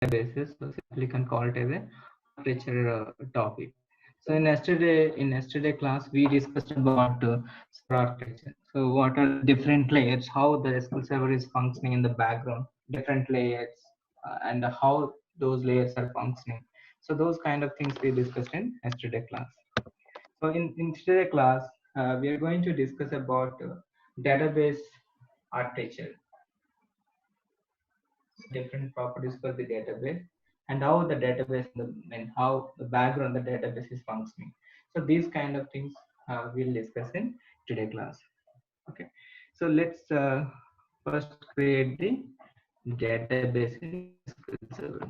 basis, so simply can call it as a architecture topic. So in yesterday class we discussed about server architecture. So what are the different layers, how the SQL Server is functioning in the background, different layers, and how those layers are functioning. So those kind of things we discussed in yesterday class. So in today's class, we are going to discuss about database architecture, different properties for the database, and how the database and how the background the database is functioning. So these kind of things we'll discuss in today class. Okay, so let's first create the database in SQL Server.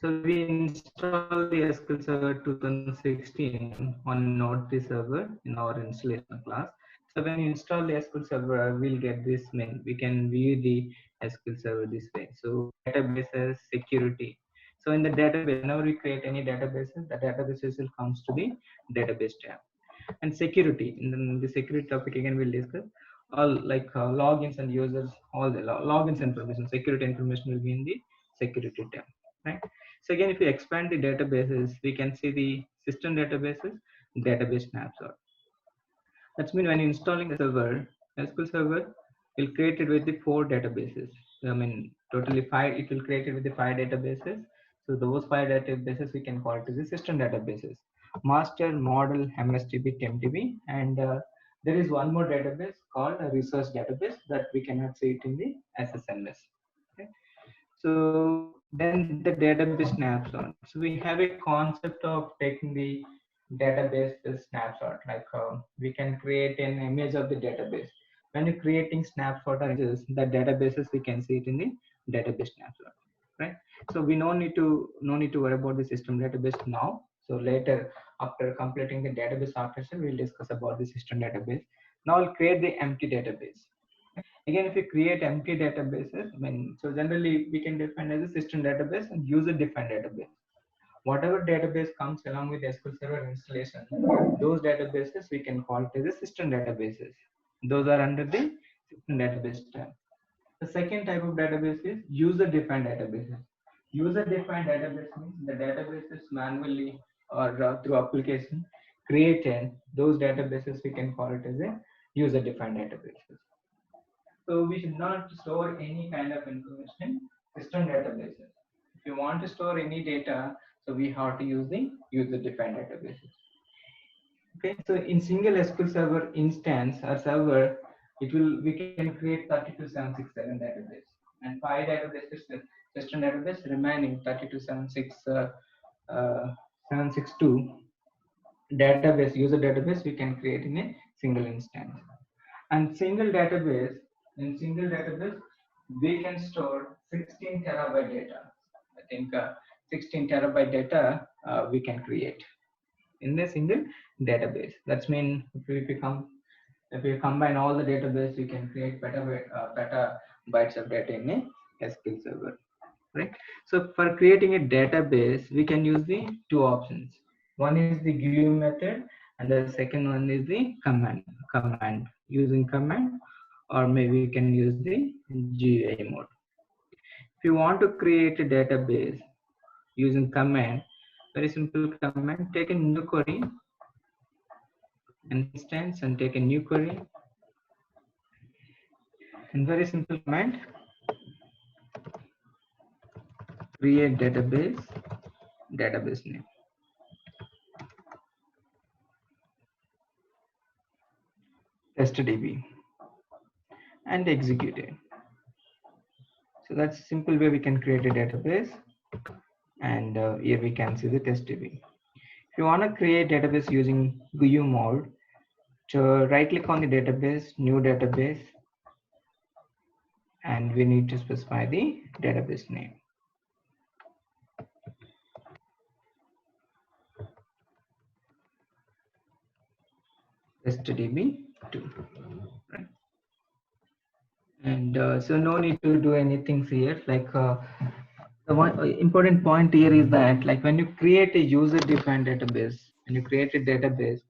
So we installed the SQL Server 2016 on Node 3 server in our installation class. So when you install the SQL Server, we'll get this main. We can view the SQL Server this way. So databases, security. So in the database, whenever we create any databases, the databases will comes to the database tab. And security, in the security topic again we'll discuss all like logins and users, all the logins information, security information will be in the security tab, right? So again, if we expand the databases, we can see the system databases, database snapshot. That's mean when installing the server, SQL Server will create it with the 4 databases. I mean, totally 5. It will create it with the 5 databases. So those 5 databases we can call it as the system databases: master, model, MSDB, TMDB, and there is one more database called a resource database that we cannot see it in the SSMS. Okay. So then the database snapshot. So we have a concept of taking the database snapshot. Like we can create an image of the database. When you're creating snapshot or images, the databases we can see it in the database snapshot, right? So we no need to worry about the system database now. So later, after completing the database architecture, we'll discuss about the system database. Now I'll create the empty database. Again, if you create empty databases, so generally we can define as a system database and user defined database. Whatever database comes along with SQL Server installation, those databases we can call it as a system databases. Those are under the system database tab. The second type of database is user defined databases. User defined database means the database is manually or through application created. Those databases we can call it as a user defined databases. So we should not store any kind of information in system databases. If you want to store any data, so we have to use the user-defined databases. Okay, so in single SQL Server instance or server, we can create 32767 database and 5 databases system database remaining 32762 database user database we can create in a single instance. And single database we can store 16 terabyte data. I think 16 terabyte data we can create in a single database. That's mean if we combine all the database, we can create better bytes of data in a SQL Server, right? So for creating a database, we can use the two options. One is the GUI method, and the second one is the command using command, or maybe we can use the GUI mode. If you want to create a database using command, very simple command: take a new query, an instance, and take a new query. And very simple command: create database name, testdb, and execute it. So that's a simple way we can create a database. And here we can see the testdb. If you want to create database using GUI mode, so right click on the database, new database, and we need to specify the database name. testdb2, right? And so no need to do anything here. Like the one important point here is that like when you create a user defined database, when you create a database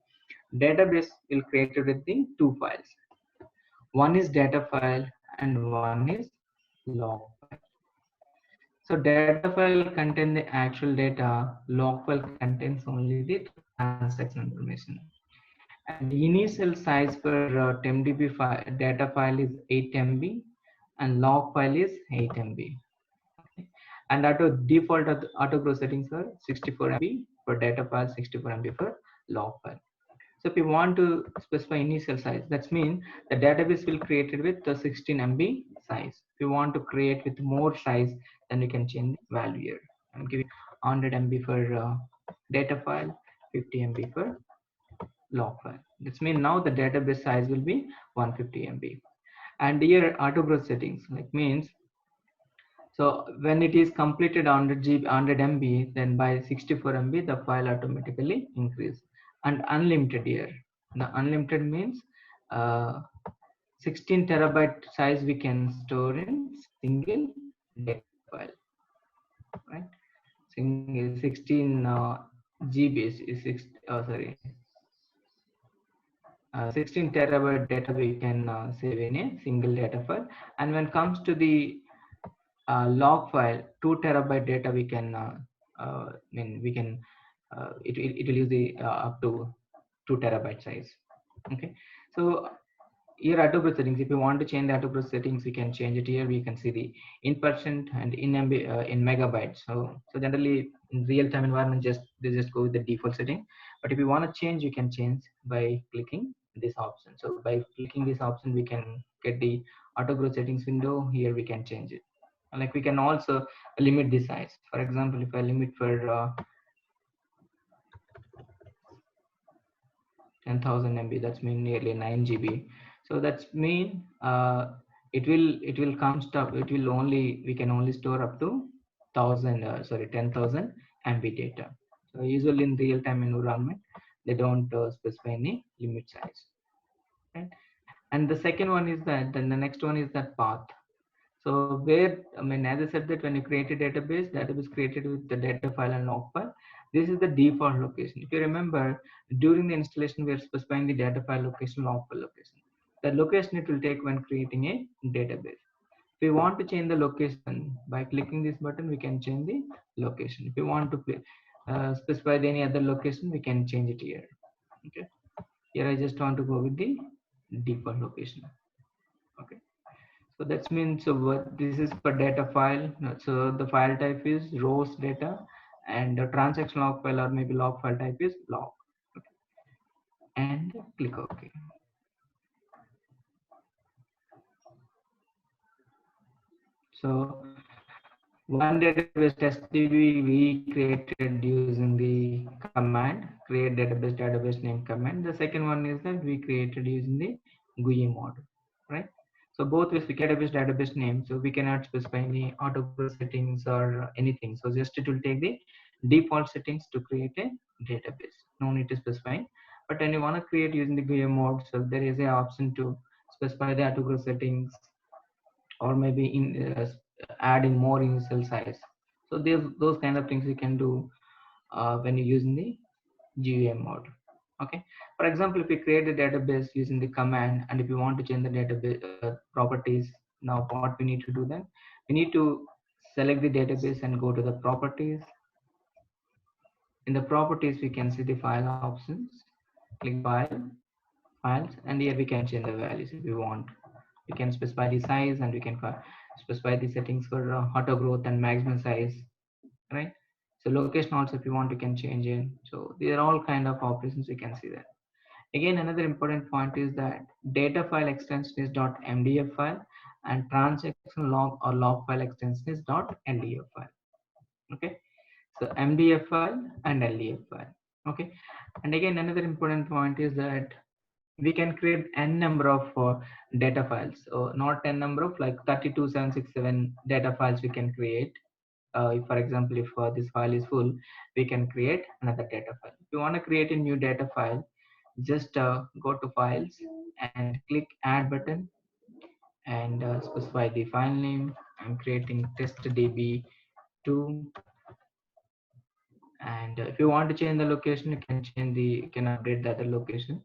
will create it with the two files. One is data file and one is log file. So data file contains the actual data, log file contains only the transaction information. And the initial size for TempDB data file is 8 MB and log file is 8 MB. Okay. And default autogrow settings are 64 MB for data file, 64 MB for log file. So if you want to specify initial size, that means the database will create it with the 16 MB size. If you want to create with more size, then you can change the value here. I'm giving 100 MB for data file, 50 MB for log file. This means now the database size will be 150 MB. And here auto growth settings like means, so when it is completed 100 GB, 100 MB, then by 64 MB the file automatically increase. And unlimited here. The unlimited means 16 terabyte size we can store in single data file, right? Single 16 GB is 16 terabyte data we can save in a single data file. And when it comes to the log file, 2 terabyte data we can we can it will use the up to 2 terabyte size. Okay, so here auto settings, if you want to change the auto settings, we can change it here. We can see the in percent and in MB in megabytes. So generally in real time environment, they just go with the default setting. But if you want to change, you can change by clicking this option. So by clicking this option, we can get the auto growth settings window. Here we can change it. Like we can also limit the size. For example, if I limit for 10,000 MB, that's mean nearly 9 GB. So that's mean it will come stop. It will only we can only store up to 10,000 MB data. So usually in real time environment, they don't specify any limit size. Right? And the second one is that, then the next one is that path. So where, as I said that when you create a database created with the data file and log file, this is the default location. If you remember, during the installation, we are specifying the data file location, log file location. The location it will take when creating a database. If we want to change the location, by clicking this button, we can change the location. If you want to specify any other location, we can change it here. Okay. Here I just want to go with the default location. Okay. So that means what this is for data file. So the file type is rows data, and the transaction log file or maybe log file type is log. Okay. And click OK. So one database test DB we created using the command create database name command. The second one is that we created using the GUI mode, right? So both ways we database name, so we cannot specify any autograph settings or anything. So just it will take the default settings to create a database. No need to specify. But when you want to create using the GUI mode, so there is an option to specify the autograph settings or maybe in adding more initial size. So there's those kind of things you can do when you're using the GUI mode. Okay. For example, if you create a database using the command, and if you want to change the database properties, now what we need to do then? We need to select the database and go to the properties. In the properties, we can see the file options. Click file, files, and here we can change the values if we want. We can specify the size, and we can specify the settings for auto growth and maximum size, right? So location also, if you want, you can change it. So these are all kind of operations you can see that. Again, another important point is that data file extension is .mdf file, and transaction log or log file extension is .ldf file. Okay, so mdf file and ldf file. Okay, and again, another important point is that we can create n number of data files, so not n number of like 32767 data files we can create. If for example, if this file is full, we can create another data file. If you want to create a new data file, just go to files and click add button, and specify the file name. I'm creating testdb2, and if you want to change the location, you can change the, you can update the other location.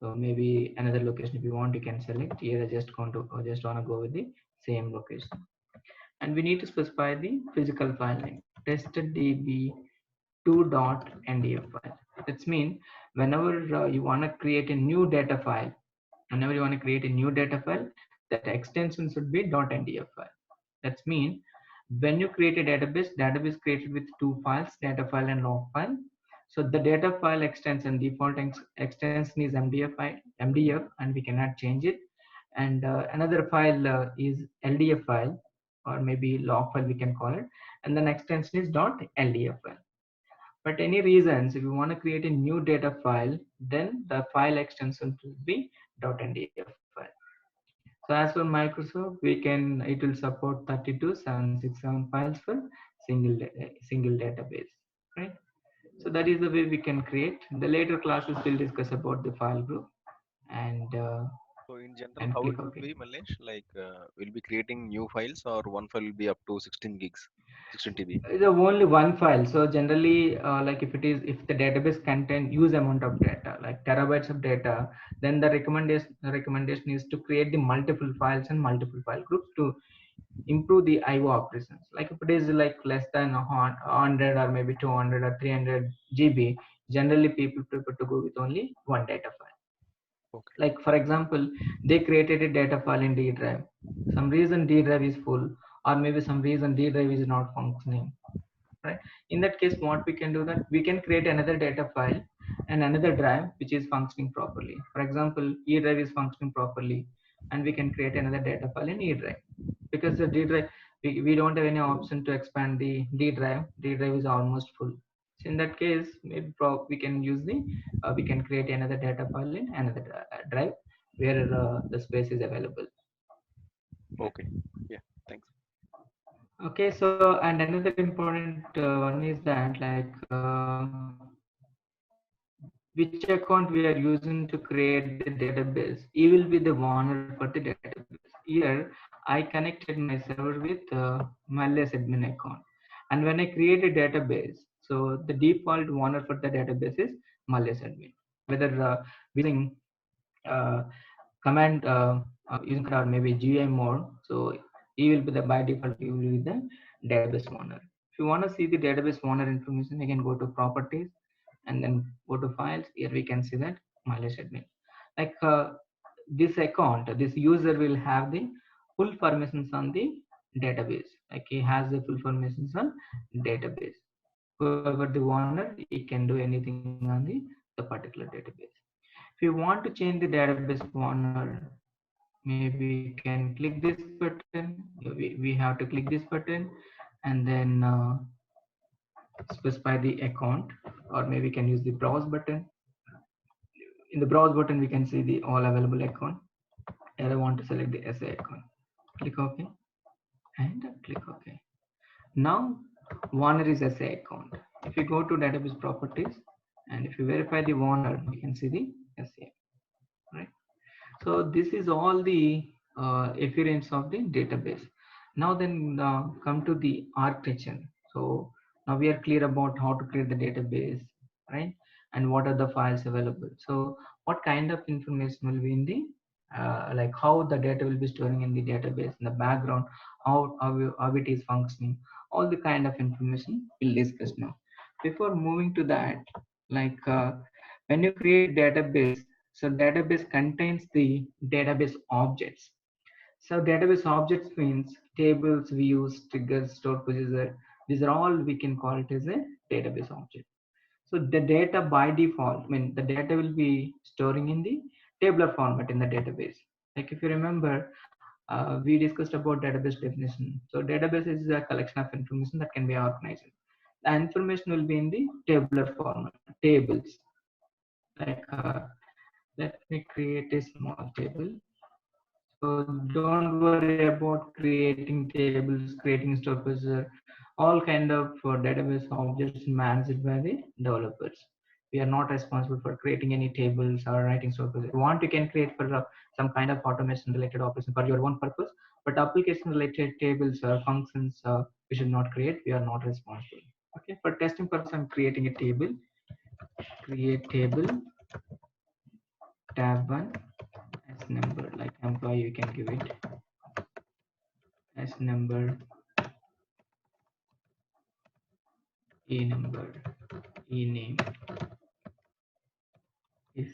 So maybe another location if you want, you can select. Here I just want to go with the same location. and we need to specify the physical file name testdb2.ndf file. That's mean whenever you want to create a new data file, that extension should be .ndf file. That's mean when you create a database created with two files, data file and log file. So the data file extension, default extension is MDF, and we cannot change it. And another file is LDF file, or maybe log file we can call it. And then extension is .ldf file. But any reasons, if you want to create a new data file, then the file extension will be .ndf file. So as for Microsoft, it will support 32,767 files for single database, right? So that is the way we can create. The later classes will discuss about the file group and So in general, how click it would OK. be, Malesh? Like we'll be creating new files, or one file will be up to 16 gigs, 16 TB. The only one file. So generally, like if the database contain huge amount of data, like terabytes of data, then the recommendation is to create the multiple files and multiple file groups to improve the IO operations. Like if it is like less than 100 or maybe 200 or 300 GB, generally people prefer to go with only one data file. Okay. Like for example, they created a data file in D drive. Some reason D drive is full, or maybe some reason D drive is not functioning, right? In that case, what we can do, that we can create another data file and another drive which is functioning properly. For example, E drive is functioning properly, and we can create another data file in E drive, because the D drive, we don't have any option to expand the D drive is almost full. So in that case, maybe we can use we can create another data file in another drive where the space is available. Okay. Yeah. Thanks. Okay, so and another important one is that, like which account we are using to create the database, he will be the owner for the database. Here I connected my server with Malus admin account, and when I create a database, so the default owner for the database is Malus admin. Whether using command using or maybe GUI mode, so he will be the by default, he will be the database owner. If you want to see the database owner information, you can go to properties and then go to files. Here we can see that Mileage admin. Like this user will have the full permissions on the database. Like he has the full permissions on database. Whoever the owner, he can do anything on the particular database. If you want to change the database owner, maybe we can click this button. We have to click this button, and then specify the account, or maybe we can use the browse button. In the browse button, we can see the all available account. Here I want to select the SA account. Click OK and click OK. Now owner is SA account. If you go to database properties and if you verify the owner, we can see the SA, right? So this is all the appearance of the database. Now then come to the architecture. So now we are clear about how to create the database, right? And what are the files available. So what kind of information will be in the like how the data will be storing in the database, in the background, how it is functioning, all the kind of information we'll discuss now. Before moving to that, like when you create database, so database contains the database objects. So database objects means tables, views, triggers, stored procedure. These are all we can call it as a database object. So the data by default, the data will be storing in the tabular format in the database. Like if you remember, we discussed about database definition. So database is a collection of information that can be organized. The information will be in the tabular format, tables. Like let me create a small table. So don't worry about creating tables, creating store procedure, all kind of database objects managed by the developers. We are not responsible for creating any tables or writing store procedure. If you want, you can create for some kind of automation related operation for your own purpose, but application related tables or functions we should not create. We are not responsible. Okay, for testing purpose, I'm creating a table. Create table tab 1 as number, like employee, you can give it as number e number, e name is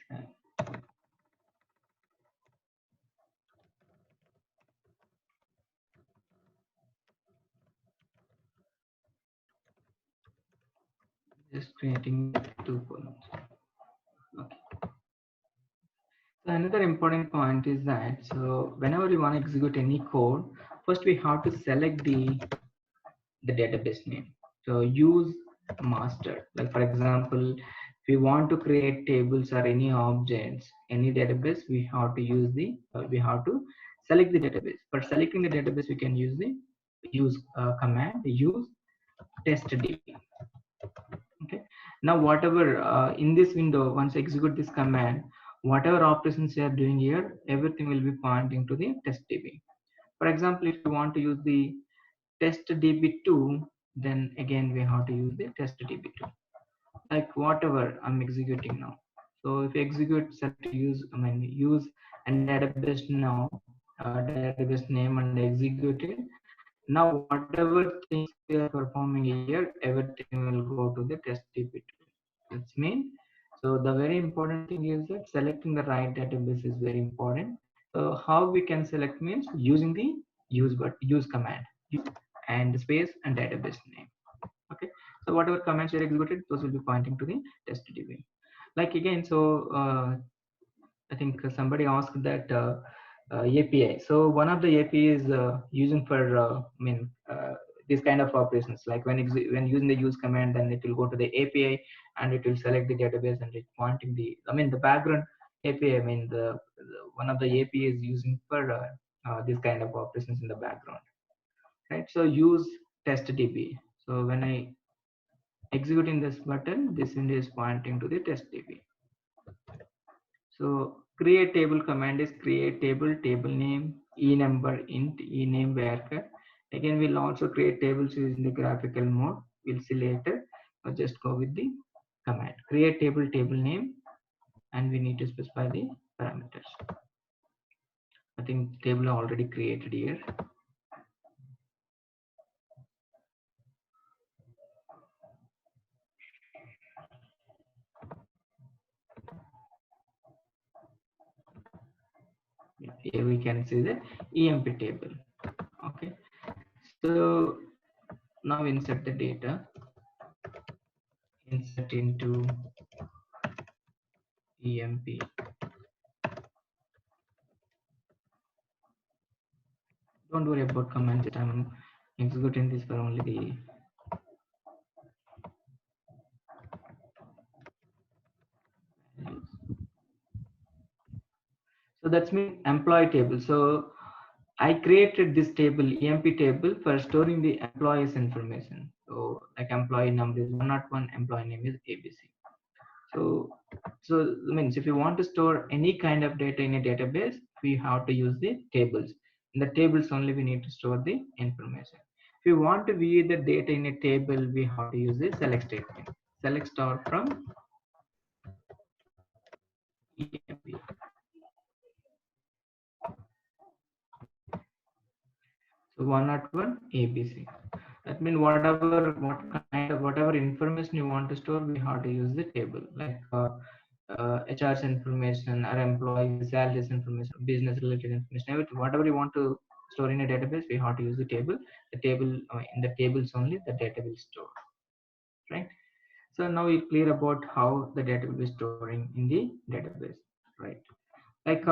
just creating two columns. Okay. So another important point is that so whenever you want to execute any code, first we have to select the database name. So use master. Like for example, if we want to create tables or any objects, any database, we have to use we have to select the database. For selecting the database, we can use the use command use testdb. Okay. Now whatever in this window, once I execute this command, whatever operations you are doing here, everything will be pointing to the testdb. For example, if you want to use the testdb2, then again we have to use the testdb2. Like whatever I'm executing now. So if you execute select use, I mean use and database now, database name and execute it. Now whatever things we are performing here, everything will go to the testdb2. That's mean. So the very important thing is that selecting the right database is very important. So how we can select means using the use command, and space and database name. Okay. So whatever commands are executed, those will be pointing to the testdb. Like again, so I think somebody asked that API. So one of the API is using for these kind of operations. Like when using the use command, then it will go to the API and it will select the database and it pointing the background API. One of the API is using for this kind of operations in the background, right? So use testdb. So when I executing this button, this window is pointing to the testdb. So create table command is create table name, e number, int, e name, varchar. Again, we'll also create tables using the graphical mode. We'll see later. Just go with the command. Create table name, and we need to specify the parameters. I think table already created here. Here we can see the EMP table. Okay. So now insert the data. Insert into EMP. Don't worry about comments. I'm executing this for only the so that's mean employee table. So I created this table, EMP table, for storing the employees information. So like employee number is 101, employee name is ABC. So means if you want to store any kind of data in a database, we have to use the tables. In the tables only we need to store the information. If you want to view the data in a table, we have to use the select statement. Select star from EMP. So 101 ABC. That means whatever information you want to store, we have to use the table, like HR's information, or employee salaries information, business related information, everything. Whatever you want to store in a database, we have to use the table. The table in the tables only the data will store, right? So now we're clear about how the data will be storing in the database, right? Like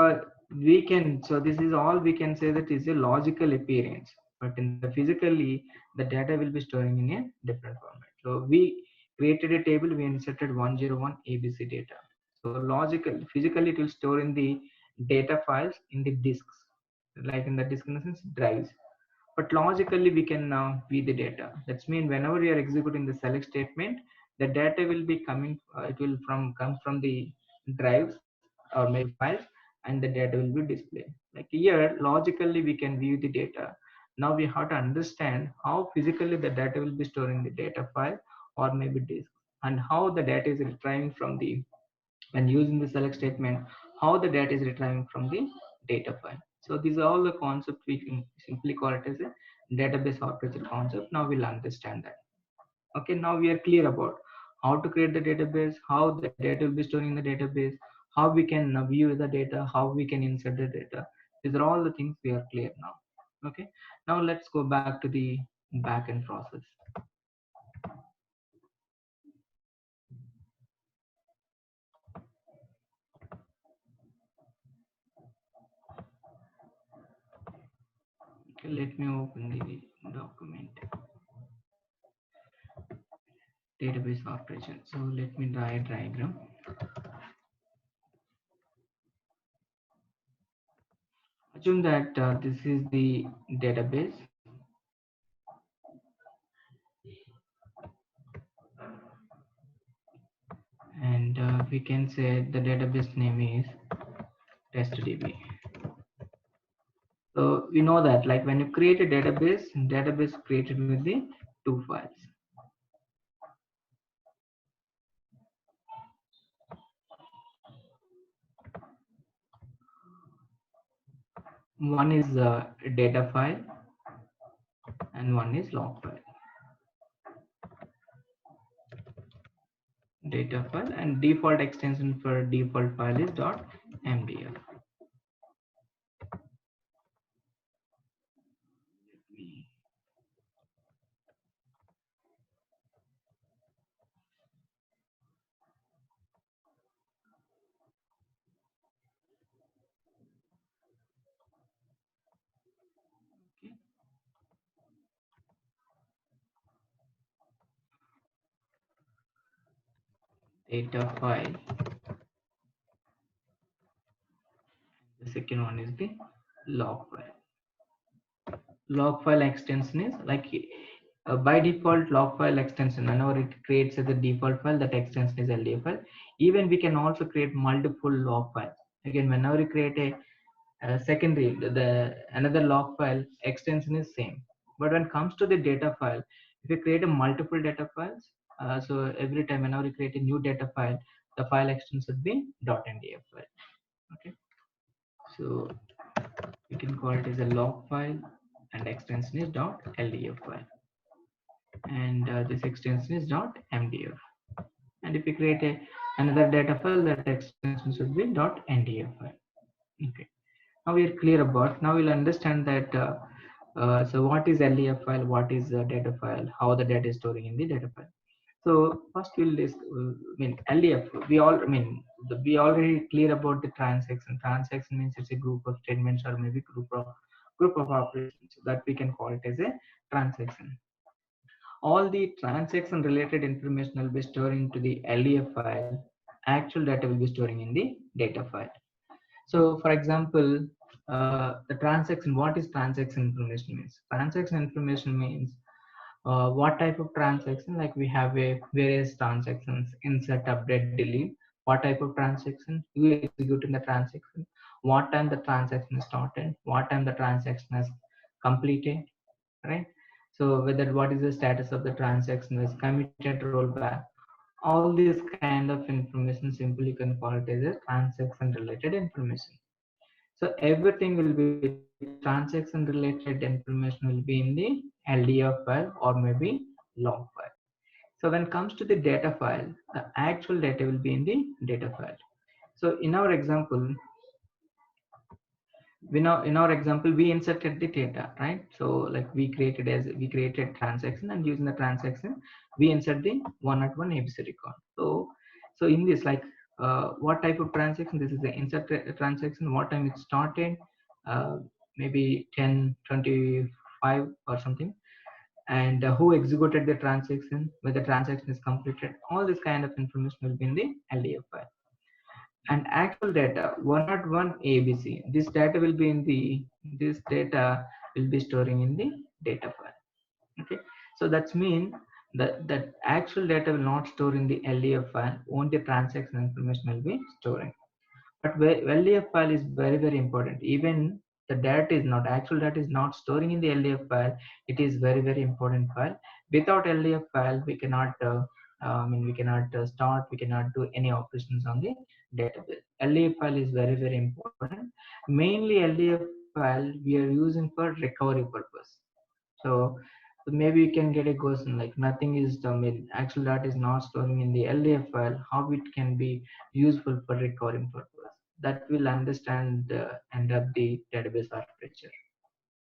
we can, so this is all we can say that is a logical appearance, but in the physically the data will be storing in a different format. So we created a table, we inserted 101 ABC data. So logical physically it will store in the data files in the disks, like in the disk in the sense drives, but logically we can now view the data. That's mean whenever you are executing the select statement, the data will be coming, it will come from the drives or maybe files, and the data will be displayed. Like here, logically we can view the data. Now we have to understand how physically the data will be storing the data file or maybe disk, and how the data is retrieving from the when using the select statement, how the data is retrieving from the data file. So these are all the concepts we can simply call it as a database architecture concept. Now we'll understand that. Okay, now we are clear about how to create the database, how the data will be stored in the database, how we can view the data, how we can insert the data. These are all the things we are clear now. Okay, now let's go back to the backend process. Okay, let me open the document, database operation. So let me draw a diagram. Assume that this is the database, and we can say the database name is testdb. So we know that like when you create a database created with the two files. One is a data file and one is log file. Data file, and default extension for default file is .mdf. Okay. Data file. The second one is the log file. Log file extension is like by default log file extension, whenever it creates as a default file, that extension is LDF file. Even we can also create multiple log files. Again, whenever you create a secondary, the another log file extension is same. But when it comes to the data file, if you create a multiple data files, so every time whenever you create a new data file, the file extension should be .ndf file. Okay, so you can call it as a log file, and extension is .ldf file, and this extension is .mdf. And if you create another data file, that extension should be .ndf file. Okay, now we are clear about, now we'll understand that so what is LDF file, what is a data file, how the data is storing in the data file. So first we'll I mean LDF, we already clear about the transaction. Transaction means it's a group of statements or maybe group of operations that we can call it as a transaction. All the transaction related information will be stored into the LDF file. Actual data will be storing in the data file. So for example, the transaction, what is transaction information means? Transaction information means what type of transaction, like we have a various transactions, insert, update, delete. What type of transaction, who executing the transaction, what time the transaction is started, what time the transaction is completed, right? So whether what is the status of the transaction is committed, rollback, all this kind of information simply you can call it as a transaction related information. So everything will be transaction related information will be in the LDF file or maybe log file. So when it comes to the data file, the actual data will be in the data file. So in our example, we inserted the data, right? So like we created transaction, and using the transaction we insert the 101 ABC record. So in this, like what type of transaction, this is the insert transaction, what time it started, uh, maybe 10:25 or something, and who executed the transaction, whether the transaction is completed, all this kind of information will be in the LDF file. And actual data 101 ABC, this data will be in the, this data will be storing in the data file. Okay, so that's mean that actual data will not store in the LDF file, only the transaction information will be storing. But LDF file is very important. Even the data is not, actual data is not storing in the LDF file, it is very important file. Without LDF file we cannot we cannot start, we cannot do any operations on the database. LDF file is very important. Mainly LDF file we are using for recovery purpose. So So maybe you can get a question like nothing is the actual data is not storing in the LDF file. How it can be useful for recording purpose? That will understand the end of the database architecture.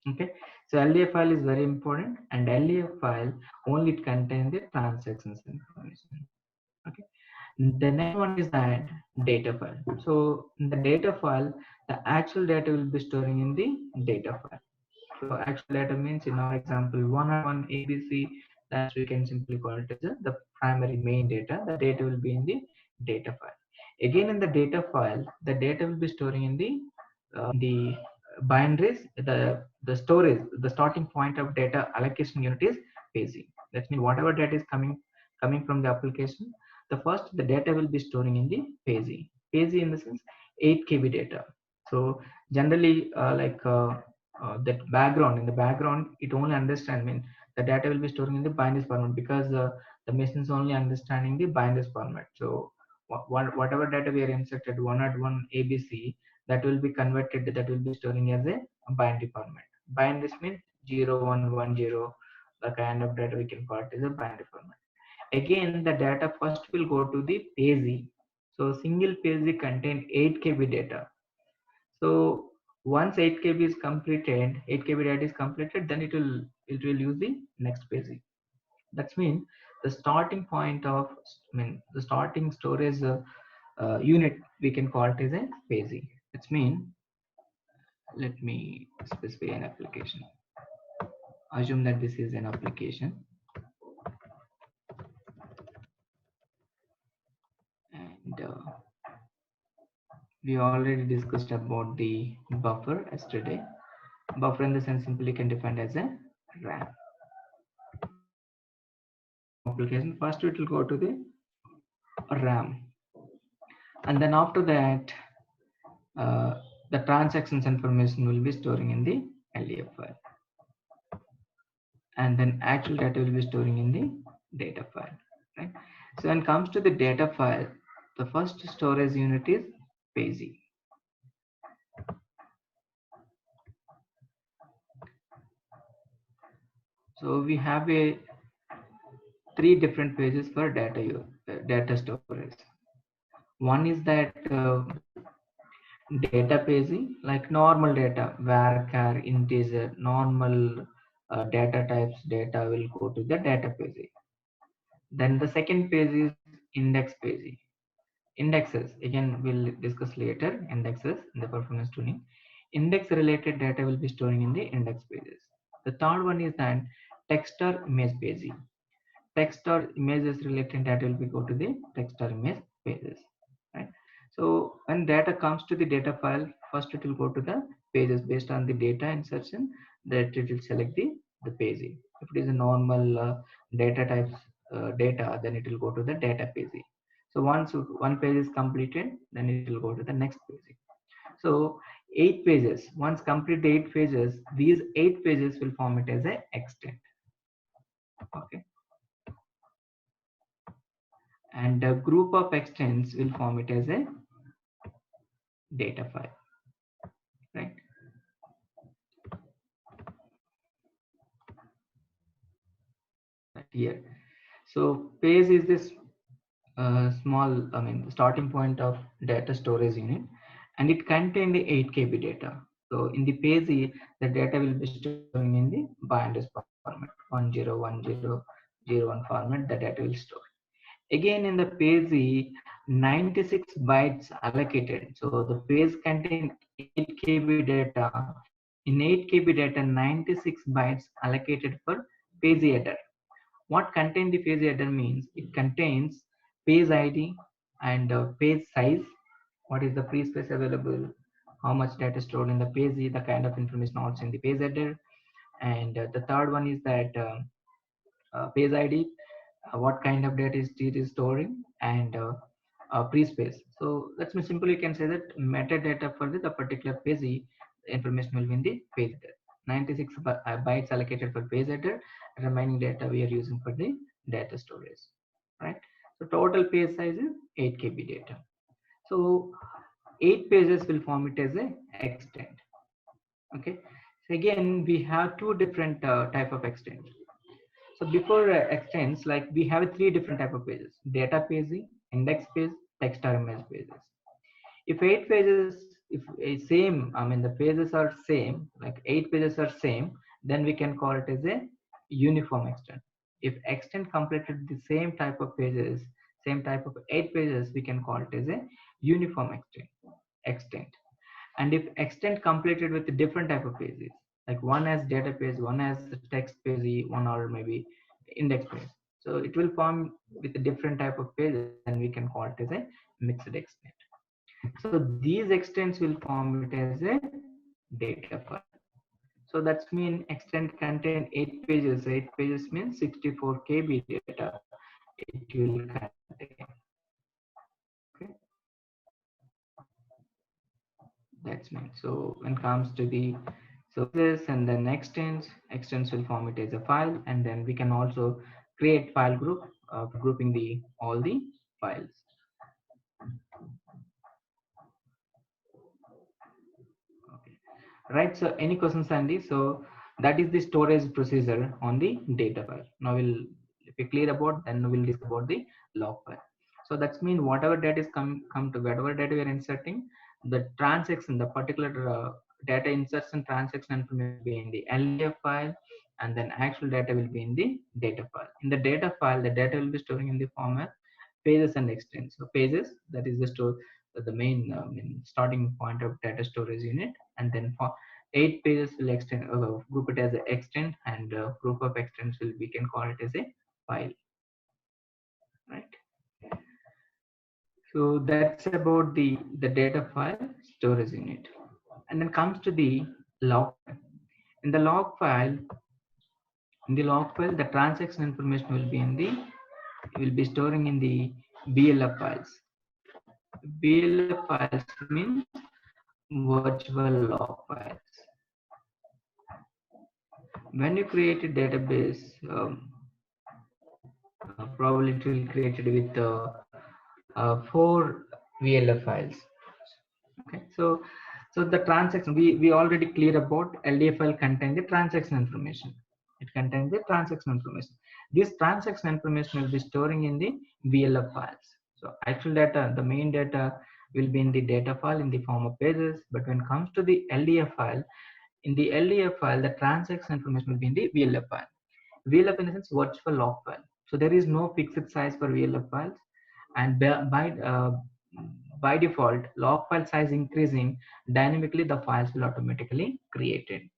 Okay, so LDF file is very important, and LDF file only it contains the transactions information. Okay, the next one is that data file. So in the data file, the actual data will be storing in the data file. So actual data means in our example 101 ABC, that we can simply call it as the primary main data. The data will be in the data file. Again in the data file, the data will be storing in the binaries. The storage, the starting point of data allocation unit is paging. That means whatever data is coming from the application, the first the data will be storing in the paging. Paging in the sense 8 KB data. So generally that background, in the background it only understand, mean the data will be storing in the binaries format, because the machine is only understanding the binaries format. So whatever data we are inserted 101 ABC, that will be converted, that will be storing as a binary format. Binaries means 0110, the kind of data we can call it as a binary format. Again the data first will go to the page. So single page contain 8 KB data. So once 8 KB is completed, 8 KB data is completed, then it will use the next page. That's mean the starting point of, the starting storage unit we can call it as a page. That's mean, let me specify an application. Assume that this is an application, and we already discussed about the buffer yesterday. Buffer in the sense simply can define as a RAM. Application first it will go to the RAM, and then after that uh, the transactions information will be storing in the LDF file, and then actual data will be storing in the data file, right? So when it comes to the data file, the first storage unit is page. So we have a three different pages for data storage. One is that data paging, like normal data, varchar, integer, normal data types data will go to the data paging. Then the second page is index paging. Indexes, again we'll discuss later, indexes in the performance tuning. Index related data will be storing in the index pages. The third one is that text or image paging. Text or images related data will be go to the text or image pages, right? So when data comes to the data file, first it will go to the pages based on the data insertion, that it will select the paging. If it is a normal data types data, then it will go to the data paging. So once one page is completed, then it will go to the next paging. So 8 pages, once complete the 8 pages, these 8 pages will form it as a extent. Okay, and a group of extents will form it as a data file, right? Right here. So page is this small, starting point of data storage unit, and it contains the 8 KB data. So in the page, the data will be storing in the binaries format, 101001 format. The data will store. Again in the page, 96 bytes allocated. So the page contains 8 KB data. In 8 KB data, 96 bytes allocated for page header. What contain the page header means it contains page ID and page size. What is the free space available? How much data stored in the page? The kind of information also in the page header. And the third one is that page ID, what kind of data it is storing, and pre-space. So that's me simple. You can say that metadata for the particular page information will be in the page header. 96 bytes allocated for page header. Remaining data we are using for the data storage, right? So total page size is 8 KB data. So 8 pages will form it as a extent. Okay. So again, we have two different type of extent. So before extends, like we have three different type of pages: data page, index page, text or image pages. If eight pages, if a same, I mean the pages are same, like eight pages are same, then we can call it as a uniform extent. If extent completed the same type of pages, same type of eight pages, we can call it as a uniform extent. And if extent completed with a different type of pages, like one has data page, one has text page, one or maybe index page, so it will form with a different type of pages, then we can call it as a mixed extent. So these extents will form it as a data file. So that's mean extent contain 8 pages. 8 pages means 64 KB data it will contain. Okay, that's mean. So when it comes to the this and then extents will form it as a file, and then we can also create file group grouping the all the files. Okay. Right, so any questions, Sandy? So that is the storage procedure on the data file. Now we'll, if we clear about, then we'll discuss about the log file. So that's mean whatever data is come to whatever data we are inserting, the transaction, the particular data insertion transaction information will be in the LDF file, and then actual data will be in the data file. In the data file, the data will be storing in the format pages and extents. So pages, that is the store, the main starting point of data storage unit, and then for 8 pages will extend, group it as an extent, and group of extents will, we can call it as a file, right? So that's about the data file storage unit. And then comes to the log file. In the log file, the transaction information will be in the, will be storing in the BLF files. BLF files means virtual log files. When you create a database, probably it will create it with 4 VLF files. Okay, so the transaction, we already clear about LDF file contain the transaction information. It contains the transaction information. This transaction information will be storing in the VLF files. So actual data, the main data will be in the data file in the form of pages. But when it comes to the LDF file, in the LDF file, the transaction information will be in the VLF file. VLF in the sense virtual log file. So there is no fixed size for VLF files, and by default, log file size increasing dynamically, the files will automatically created.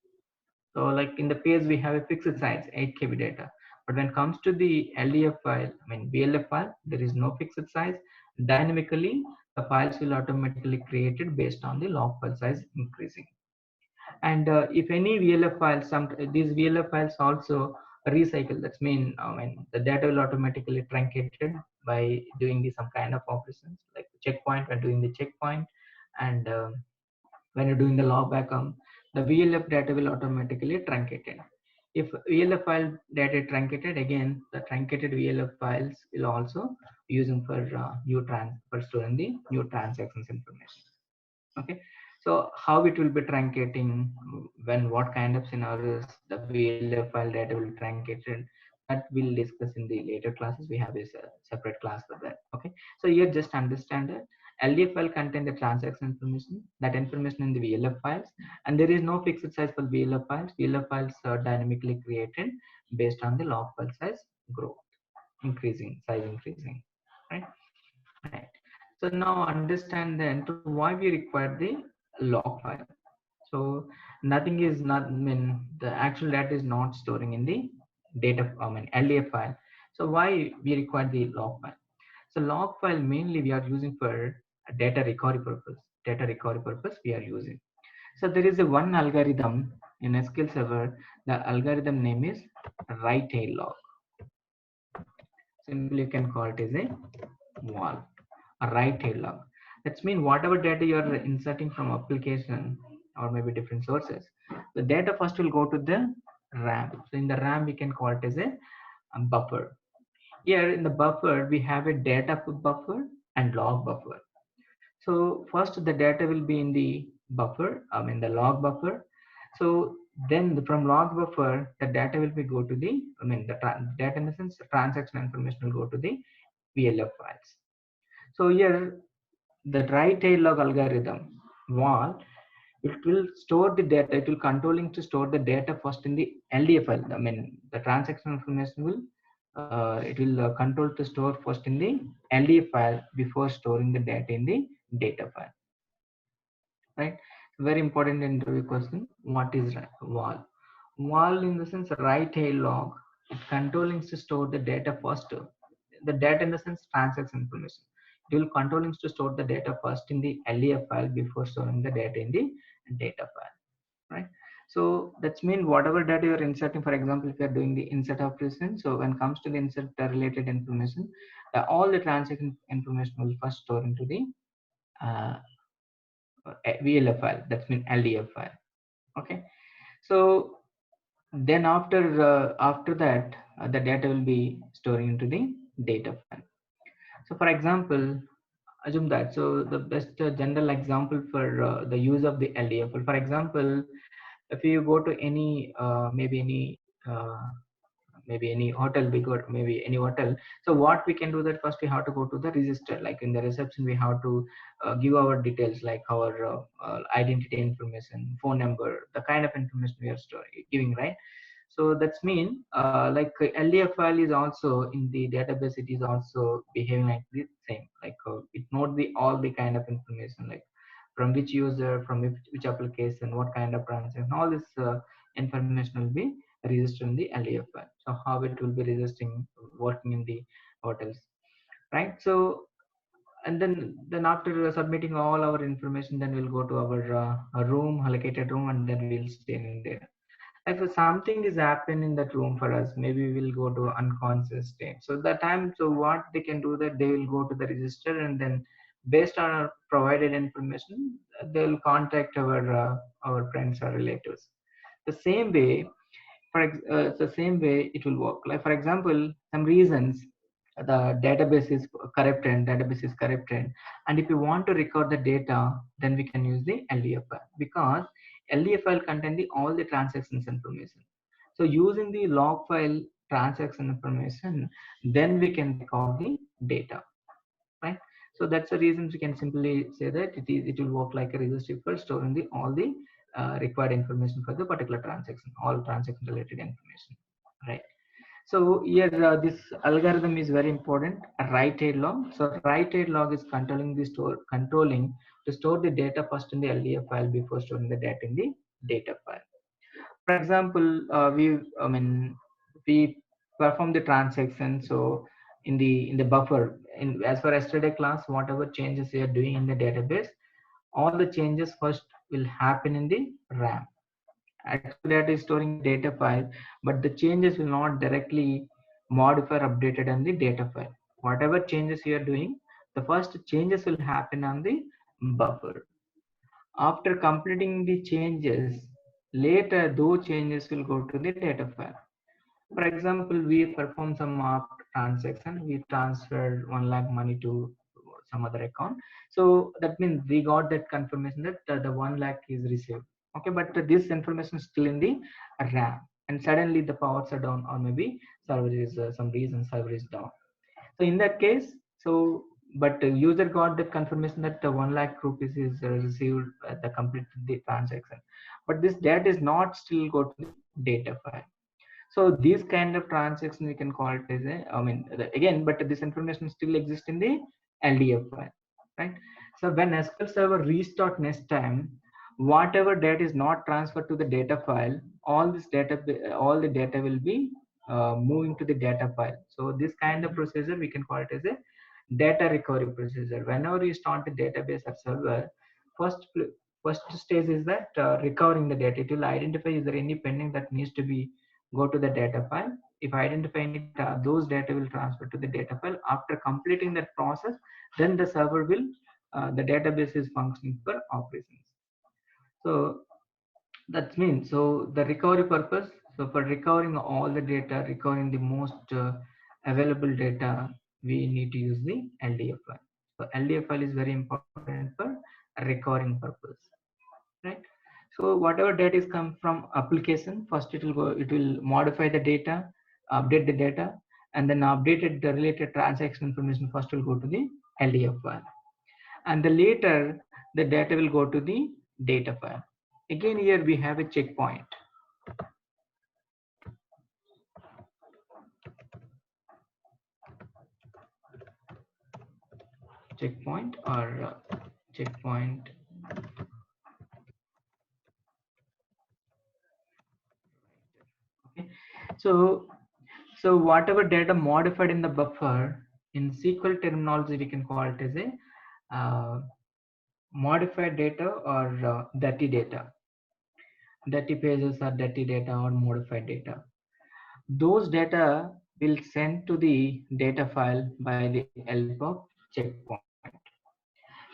So like in the page we have a fixed size 8 KB data, but when it comes to the LDF file, I mean VLF file, there is no fixed size. Dynamically, the files will automatically created based on the log file size increasing. And if any VLF files, some these VLF files also recycle. That's mean, I mean the data will automatically truncated by doing some kind of operations like checkpoint, when doing the checkpoint, and when you're doing the logback, the VLF data will automatically truncated. If VLF file data truncated, again the truncated VLF files will also using for for storing the new transactions information. Okay, so how it will be truncating, when what kind of scenarios the VLF file data will be truncated, that we'll discuss in the later classes. We have this separate class for that. Okay, so here just understand that LDF file contain the transaction information, that information in the VLF files, and there is no fixed size for VLF files. VLF files are dynamically created based on the log file size growth, size increasing, right? Right. So now understand then to why we require the log file. So nothing is not, I mean the actual data is not storing in the data, I mean LDF file. So why we require the log file? So log file mainly we are using for data recovery purpose. Data recovery purpose we are using. So there is a one algorithm in SQL Server. The algorithm name is write tail log. Simply you can call it as a wall. A write tail log. That's mean whatever data you are inserting from application or maybe different sources, the data first will go to the RAM. So in the RAM we can call it as a buffer. Here in the buffer we have a data buffer and log buffer. So first the data will be in the buffer, I mean the log buffer. So Then from log buffer, the data will be go to the, I mean, the data in the sense transaction information will go to the VLF files. So here, the write tail log algorithm WAL, it will store the data. It will controlling to store the data first in the LDF file. I mean, the transaction information will it will control to store first in the LDF file before storing the data in the data file. Right? Very important interview question. What is WAL? WAL in the sense write tail log. It controlling to store the data first. The data in the sense transaction information. It will controlling to store the data first in the LDF file before storing the data in the data file. Right? So that's mean whatever data you're inserting, for example, if you're doing the insert operation, so when it comes to the insert related information, all the transaction information will first store into the uh, VLF file, that's mean LDF file. Okay, so then after that, the data will be storing into the data file. So for example, assume that, so the best general example for the use of the LDF file, for example, if you go to any uh, maybe any hotel, we got maybe any hotel. So what we can do that, first we have to go to the register, like in the reception we have to give our details, like our identity information, phone number, the kind of information we are giving, right? So that's mean like LDF file is also in the database, it is also behaving like the same, like it note the all the kind of information, like from which user, from which application, what kind of transaction, all this information will be registered in the LDF file. So how it will be registering, working in the hotels, right? So and then after submitting all our information, then we'll go to our room, allocated room, and then we'll stay in there. Like if something is happening in that room for us, maybe we'll go to unconscious state. So that time, so what they can do that they will go to the register, and then based on our provided information, they'll contact our friends or relatives. The same way, the same way it will work. Like for example, some reasons the database is corrupted, and if you want to record the data, then we can use the LDF file, because LDF file contain all the transactions information. So using the log file transaction information, then we can record the data, right? So that's the reason we can simply say that it will work like a registry for storing the all the required information for the particular transaction, all transaction related information, right? So here this algorithm is very important. A write tail log. So write tail log is controlling to store the data first in the LDF file before storing the data in the data file. For example, we perform the transaction. So in the buffer, as for yesterday class, whatever changes we are doing in the database, all the changes first will happen in the RAM. Actual data is storing in data file, but the changes will not directly modify or updated on the data file. Whatever changes you are doing, the first changes will happen on the buffer. After completing the changes, later those changes will go to the data file. For example, we perform some transaction, we transferred 1 lakh money to some other account. So that means we got that confirmation that the 1 lakh is received. Okay, but this information is still in the RAM, and suddenly the powers are down, or maybe server is some reason server is down. So in that case, so but the user got the confirmation that the 1 lakh rupees is received at the complete the transaction, but this data is not still go to the data file. So these kind of transactions we can call it as a, I mean, again, but this information still exists in the LDF file, right? So when SQL Server restart next time, whatever data is not transferred to the data file, all the data will be moving to the data file. So this kind of procedure we can call it as a data recovery procedure. Whenever you start the database or server, first first stage is that recovering the data. It will identify is there any pending that needs to be go to the data file. If identify any data, those data will transfer to the data file. After completing that process, then the server will the database is functioning for operations. So that means, so the recovery purpose, so for recovering all the data, recovering the most available data, we need to use the LDF file. So LDF file is very important for recovering purpose, right? So whatever data is come from application, first it will go, it will modify the data, update the data, and then updated the related transaction information first will go to the LDF file. And the later the data will go to the data file. Again here we have a checkpoint. Checkpoint or checkpoint. Okay. So whatever data modified in the buffer, in SQL terminology we can call it as a modified data or dirty data. Dirty pages or dirty data or modified data. Those data will send to the data file by the help of checkpoint.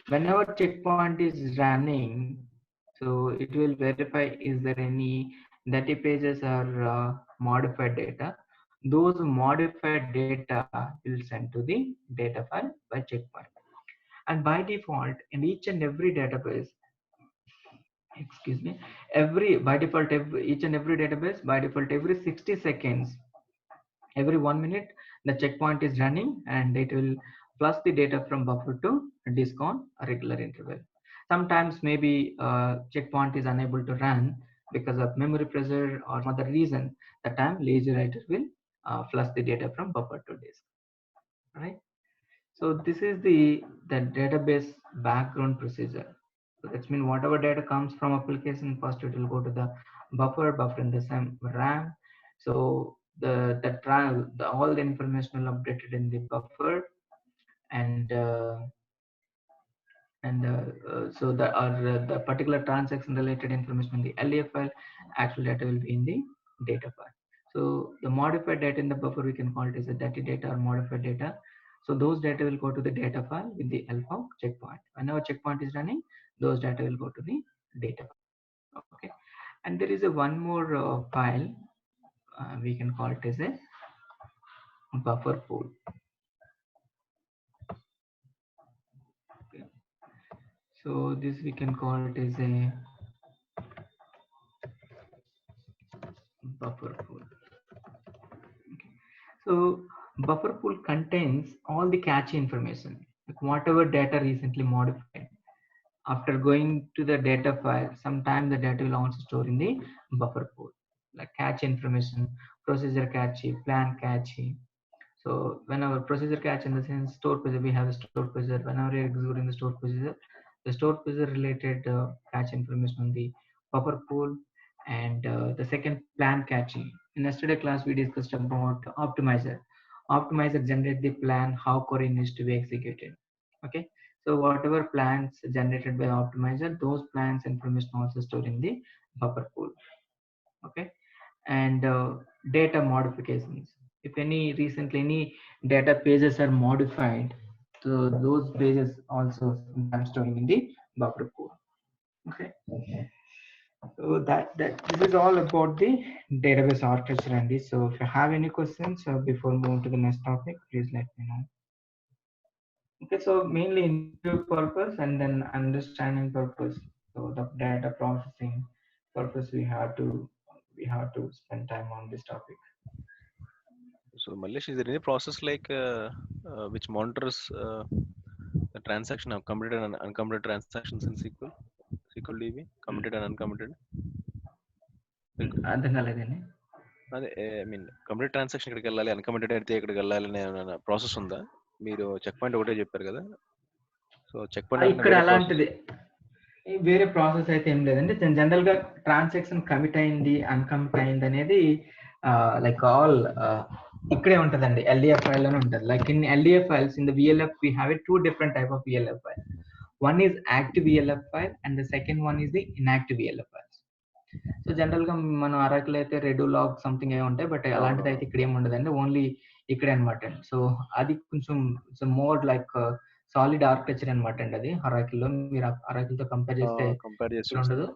Whenever checkpoint is running, so it will verify is there any dirty pages or modified data. Those modified data will send to the data file by checkpoint. And by default, in each and every database, excuse me, every by default, each and every database by default every 60 seconds, every 1 minute, the checkpoint is running and it will flush the data from buffer to disk on a regular interval. Sometimes maybe checkpoint is unable to run because of memory pressure or some other reason. That time lazy writer will flush the data from buffer to disk. Right. So this is the database background procedure. So that's mean whatever data comes from application, first it will go to the buffer in the same RAM. So the all the information will updated in the buffer, and so the particular transaction related information in the LDF file, actual data will be in the data file. So the modified data in the buffer we can call it as a dirty data or modified data. So those data will go to the data file with the help of checkpoint. Whenever checkpoint is running, those data will go to the data file. Okay, and there is a one more file we can call it as a buffer pool. Okay. So this we can call it as a buffer pool. Okay. So buffer pool contains all the cache information, like whatever data recently modified. After going to the data file, sometimes the data will also store in the buffer pool, like cache information, procedure cache, plan cache. So whenever procedure cache in the sense store procedure, we have a store procedure. Whenever you're executing the store procedure related cache information on the buffer pool, and the second plan cache. In yesterday class, we discussed about optimizer. Optimizer generate the plan how query needs to be executed. Okay, so whatever plans generated by optimizer, those plans information also stored in the buffer pool. Okay, and data modifications. If any recently any data pages are modified, so those pages also sometimes storing in the buffer pool. Okay, so that this is all about the database architecture, Andy. So if you have any questions before moving to the next topic, please let me know. Okay, so mainly interview purpose and then understanding purpose. So the data processing purpose, we have to spend time on this topic. So Malesh, is there any process like which monitors the transaction of committed and uncommitted transactions in SQL DB, committed and uncommitted? అర్థం కాలేదండి. అదే I mean complete transaction ఇక్కడికి వెళ్ళాలి, అన్కమిటెడ్ అయితే ఇక్కడికి వెళ్ళాలి అనే process ఉందా? మీరు చెక్ పాయింట్ ఒకటే చెప్పారు కదా, సో చెక్ పాయింట్ ఇక్కడ అలాంటిది వేరే ప్రాసెస్ అయితే ఏం లేదండి. జనరల్ గా ట్రాన్సాక్షన్ కమిట్ అయింది అన్కమిట్ అయింది అనేది లైక్ ఆల్ ఇక్కడే ఉంటదండి, ఎల్డిఎఫ్ ఫైల్ లోనే ఉంటది. Like in LDF files in the VLF we have a 2 different type of VLF file. One is active VLF file and the second one is the inactive VLF files. So general గా మనం అరాకులు అయితే red log something ఏ ఉంటాయి, but అలాంటిది అయితే ఇక్కడ ఏమి ఉండదండి, only ఇక్కడే అనమాట అండి. సో అది కొంచెం మోర్ లైక్ సాలిడ్ ఆర్కిటెక్చర్ అనమాట అండి. అది హరాకిల్లో మీరు హరాకిల్తో కంపేర్ చేస్తే ఇక్కడ ఉండదు.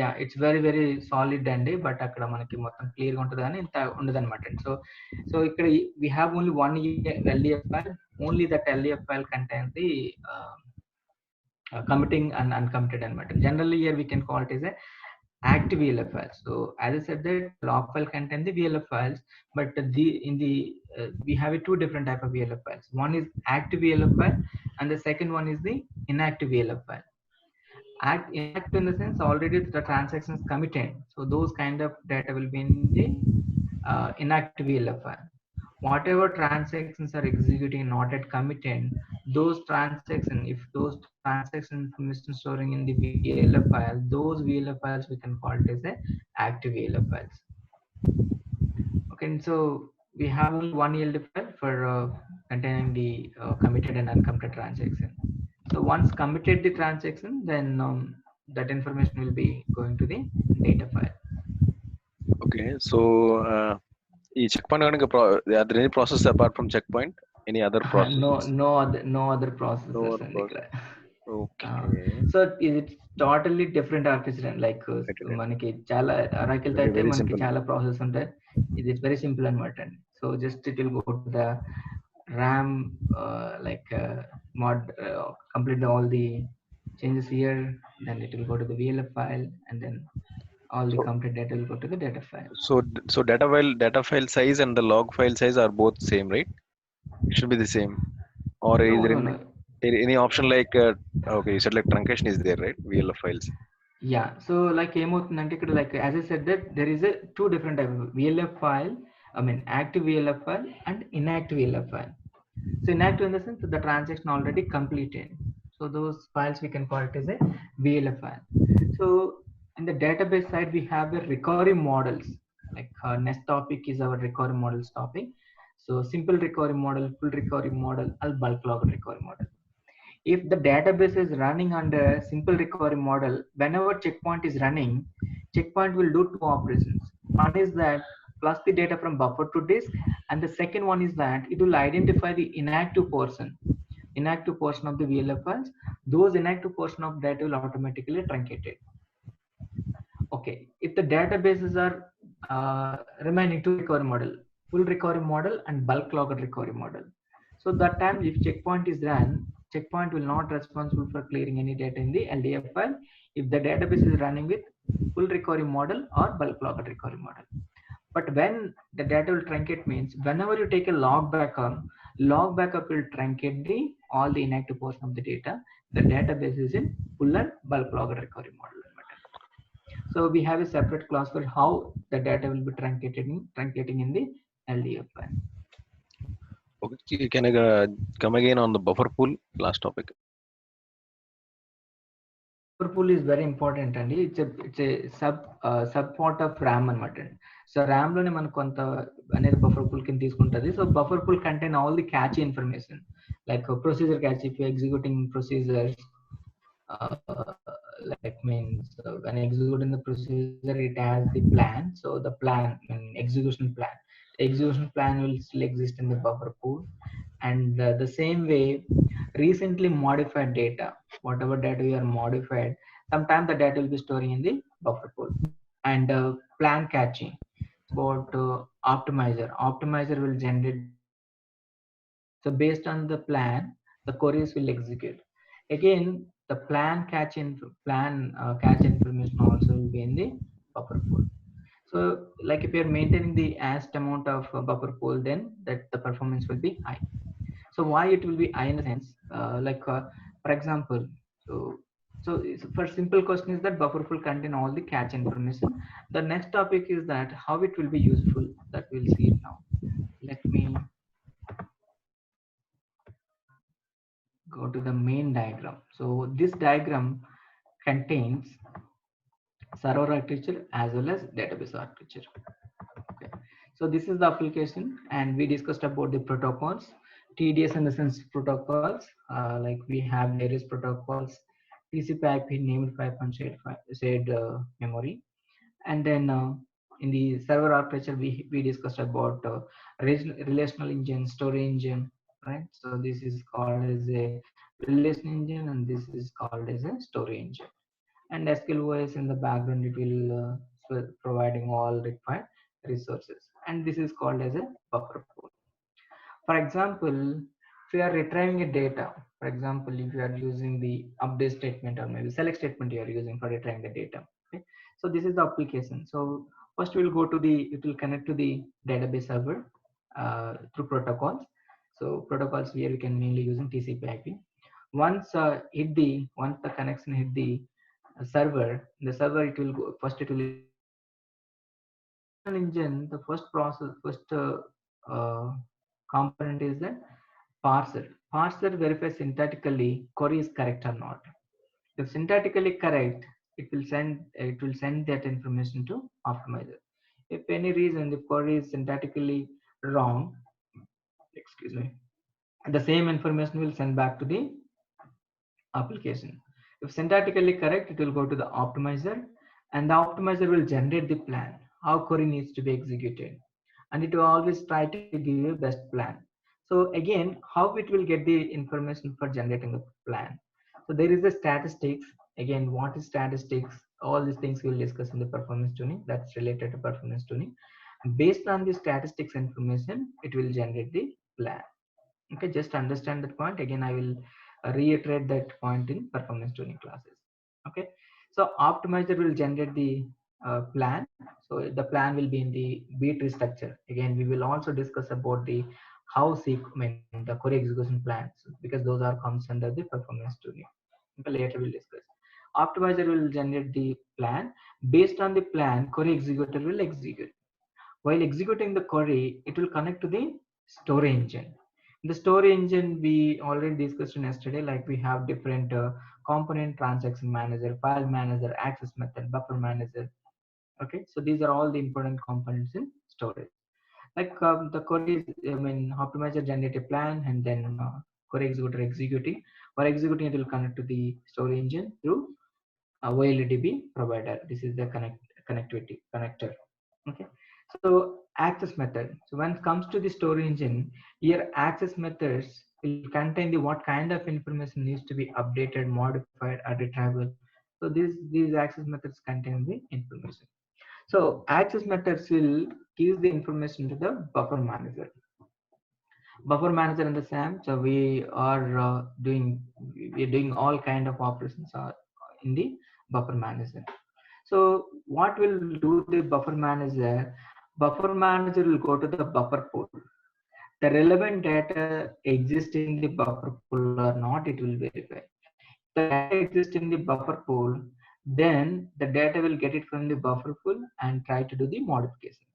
Yeah, it's very very solid అండి, బట్ అక్కడ మనకి మొత్తం క్లియర్ గా ఉంటుంది కానీ ఇంత ఉండదు అనమాట అండి. సో ఇక్కడ we have only one LDF file. Only that LDF file contains the committing and uncommitted అనమాట. Generally here we can call it as a active VLF files. So as I said that log file contain the VLF files, but we have a two different type of VLF files. One is active VLF file, and the second one is the inactive VLF file. Inactive in the sense already the transactions committed. So those kind of data will be in the inactive VLF file. Whatever transactions are executing not yet committed, those transactions, if those transaction information storing in the VLF file, those VLF files we can call it as a active VLF files. Okay, so we have only one ELD file for containing the committed and uncommitted transaction. So once committed the transaction, then that information will be going to the data file. Okay, so ఈ check point కనుక are there any process apart from checkpoint? Any other processes? No other No processors other and process. Okay. so it's totally different architecture. Like Right. మనకి చాలా Oracle Very, అయితే very మనకి simple. చాలా process ఉంటాయి. It's very simple అనమాట. So just it will go to the RAM, mod, complete all the changes here, then it will go to the VLF file, and then all the So, complete data will go to the data file. so data file size and the log file size are both same, right? It should be the same. Or is No, there no, no. any option like okay, you said like truncation is there, right? VLF files. Yeah, so like ఏమవుతుందంటే ఇక్కడ like as I said that there is a two different type of VLF file, I mean active VLF file and inactive VLF file. So inactive in the sense that the transaction already completed. So those files we can call it as a VLF file. So in the database side we have the recovery models. Like next topic is our recovery models topic. So simple recovery model, full recovery model, or bulk log recovery model. If the database is running under simple recovery model, whenever checkpoint is running, checkpoint will do two operations. One is that plus the data from buffer to disk, and the second one is that it will identify the inactive portion of the VLF files. Those inactive portion of data will automatically truncated. Okay, if the databases are remaining two recovery model, full recovery model and bulk logger recovery model. So that time if checkpoint is run, checkpoint will not responsible for clearing any data in the LDF file if the database is running with full recovery model or bulk logger recovery model. But when the data will truncate means whenever you take a log backup will truncate the all the inactive portion of the data. The database is in full and bulk logger recovery model. So we have a separate class for how the data will be truncating in the LDF file. Okay, can I come again on the buffer pool last topic? Buffer pool is very important and it's a sub part of RAM అనమాట. So RAM లోనే మనకు కొంత అనేది buffer pool కింద తీసుకుంటది. So buffer pool contain all the cache information like procedure cache. If you're executing procedures, like means when executing the procedure it has the plan. So the plan execution plan, the execution plan will still exist in the buffer pool. And the same way recently modified data, whatever data you are modified, sometimes the data will be storing in the buffer pool. And plan catching about optimizer will generate. So based on the plan, the queries will execute. Again, the plan catch information also will be in the buffer pool. So like if you're maintaining the asked amount of buffer pool, then that the performance will be high. So why it will be high in the sense, for example, so for simple question is that buffer pool contain all the cache information. The next topic is that how it will be useful, that we'll see it now. Let me go to the main diagram. So this diagram contains server architecture as well as database architecture. Okay. So this is the application, and we discussed about the protocols, TDS in the sense protocols. Like we have various protocols, TCP/IP, named pipe and shared memory, and then in the server architecture we discussed about relational engine, story engine, right? So this is called as a relation engine, and this is called as a story engine. And SQL in the background it will providing all required resources, and this is called as a buffer pool. For example, if you are retrieving a data, for example, if you are using the update statement or maybe select statement you are using for retrieving the data, okay? So this is the application. So first we'll go to it will connect to the database server through protocols. So protocols here we can mainly using TCP/IP. Once the connection hit the server it will go first. It will engine. The first uh, component is the parser. Parser verifies syntactically query is correct or not. If syntactically correct, it will send that information to optimizer. If any reason the query is syntactically wrong, excuse me, the same information will send back to the application. If syntactically correct, it will go to the optimizer, and the optimizer will generate the plan, how query needs to be executed, and it will always try to give you best plan. So again, how it will get the information for generating the plan? So there is a statistics. Again, what is statistics? All these things we'll discuss in the performance tuning that's related to performance tuning. Based on the statistics information, it will generate the plan. Okay, just understand that point. Again, I will reiterate that point in performance tuning classes. Okay, so optimizer will generate the plan. So the plan will be in the b-tree structure. Again, we will also discuss about the how the query execution plans, because those are comes under the performance tuning. Okay, later we'll discuss. Optimizer will generate the plan. Based on the plan, query executor will execute. While executing the query, it will connect to the story engine. The story engine we already discussed in yesterday, like we have different component, transaction manager, file manager, access method, buffer manager. Okay, so these are all the important components in storage. Like the query is, optimizer generate a plan, and then query executor executing. While executing, it will connect to the story engine through OLEDB provider. This is the connectivity connector. Okay, so access method. So when it comes to the story engine, here access methods will contain the what kind of information needs to be updated, modified, or retrievable. So these access methods contain the information. So access methods will give the information to the buffer manager. Buffer manager and the SAM. So we are doing all kind of operations in the buffer manager. So what will do the buffer manager? Buffer manager will go to the buffer pool. The relevant data exists in the buffer pool or not, it will verify. The data exists in the buffer pool, then the data will get it from the buffer pool and try to do the modification.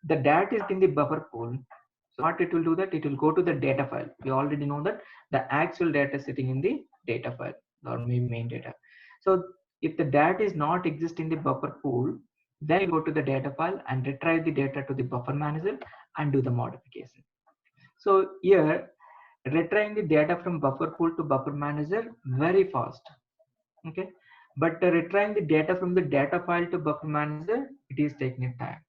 The data is in the buffer pool. So what it will do that it will go to the data file. We already know that the actual data sitting in the data file or main data. So if the data is not exist in the buffer pool, then you go to the data file and retrieve the data to the buffer manager and do the modification. So here retrieving the data from buffer pool to buffer manager very fast. Okay, but retrieving the data from the data file to buffer manager, it is taking time,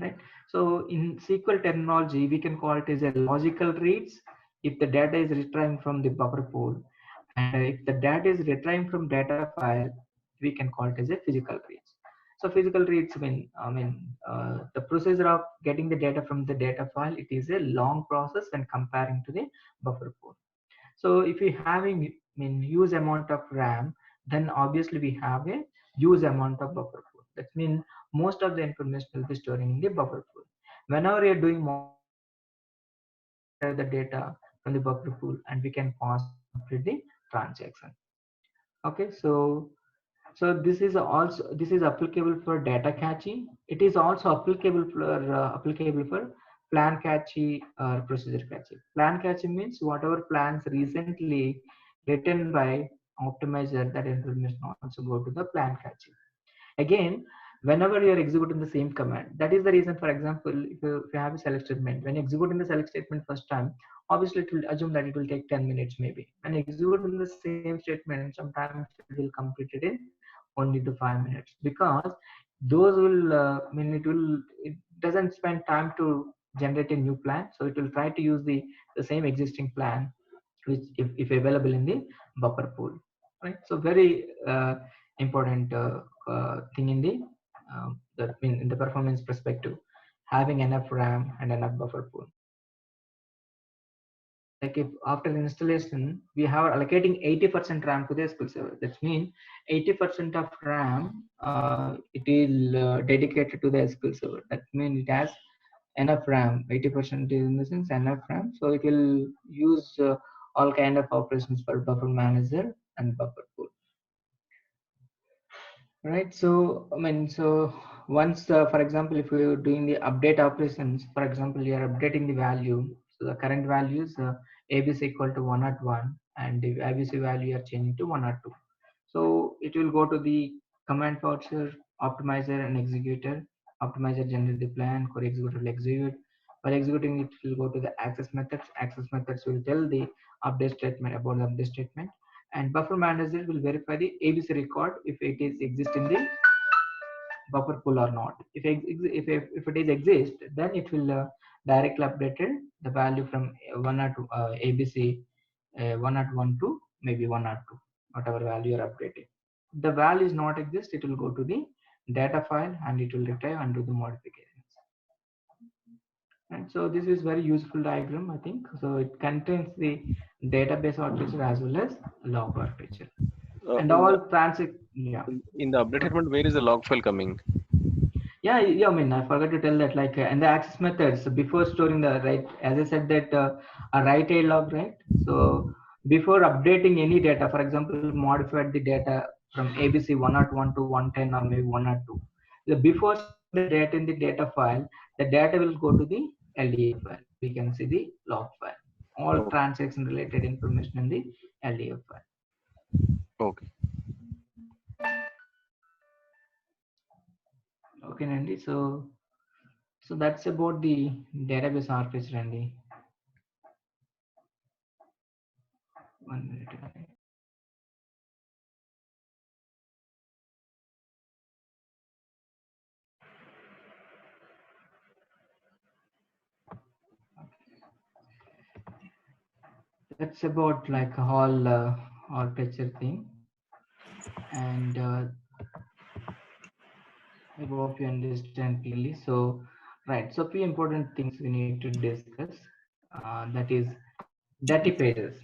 right? So in SQL terminology, we can call it as a logical reads if the data is retrieving from the buffer pool, and if the data is retrieving from data file, we can call it as a physical reads. So physical reads the procedure of getting the data from the data file, it is a long process when comparing to the buffer pool. So if we having huge amount of RAM, then obviously we have a huge amount of buffer pool. That means most of the information will be storing in the buffer pool. Whenever you're doing modification, we can retrieve the data from the buffer pool and we can pass complete the transaction. Okay, so this is applicable for data caching. It is also applicable for plan caching or procedure caching. Plan caching means whatever plans recently written by optimizer, that information also go to the plan caching. Again, whenever you are executing the same command, that is the reason. For example, if you have a select statement, when executing the select statement first time, obviously it will assume that it will take 10 minutes maybe. When executing the same statement, sometimes it will complete it in only the 5 minutes, because those will it doesn't spend time to generate a new plan, so it will try to use the same existing plan which if available in the buffer pool, right? So very important thing in in the performance perspective, having enough RAM and enough buffer pool. like if after installation we have allocating 80% RAM to the SQL Server. That means 80% of RAM it is dedicated to the SQL Server. That means it has enough RAM. 80% is in the sense enough RAM, so it will use all kind of operations for buffer manager and buffer pool. Right. So I mean, so once, for example, if you're doing the update operations, for example, you are updating the value. So the current value is ABC equal to 101, and the ABC value you are changing to 102. So it will go to the command voucher, optimizer, and executor. Optimizer generate the plan, core executor will execute. While executing, it will go to the access methods. Access methods will tell the update statement about the update statement, and buffer manager will verify the ABC record if it is exist in the buffer pool or not. If it is exist, then it will directly updated the value from 102 ABC 101 to maybe 102, whatever value you are updating. The value is not exist, it will go to the data file and it will retrieve and do the modifications. And so this is very useful diagram, I think. So it contains the database architecture as well as log architecture. And In all the transit, yeah. in the update statement, where is the log file coming? Yeah, I mean, I forgot to tell that, like, and the access methods before storing the right, as I said that a write a log, right? So before updating any data, for example, modified the data from ABC 101 to 110 or maybe 102. The before storing the data in the data file, the data will go to the LDA file. We can see the log file, all Oh, transaction related information in the LDA file. okay. Okay, Nandi. So that's about the database architecture, Nandi. 1 minute. That's about like a whole architecture thing, and I hope you understand clearly. So, right. So, few important things we need to discuss. That is dirty pages.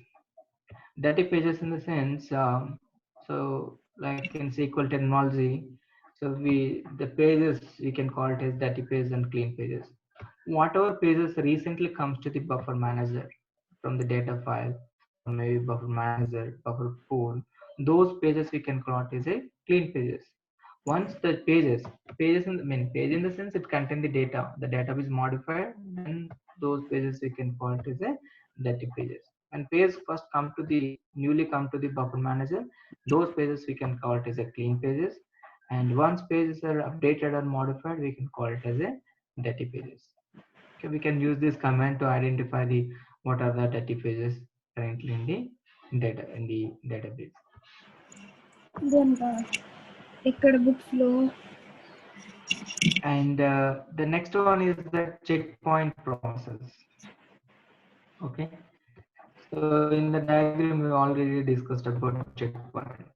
Dirty pages in the sense, so like in SQL terminology, so the pages we can call it as dirty pages and clean pages. Whatever pages recently comes to the buffer manager from the data file, or maybe buffer manager, buffer pool, those pages we can call it as a clean pages. Once the pages in the page in the sense it contain the data is modified, then those pages we can call it as a dirty pages. When pages first come to the newly come to the buffer manager, those pages we can call it as a clean pages. And once pages are updated or modified, we can call it as a dirty pages. Okay, we can use this command to identify the what are the dirty pages currently in the database. Then ఇక్కడ books లో And the next one is the checkpoint process. Okay, so in the diagram we already discussed about checkpoint.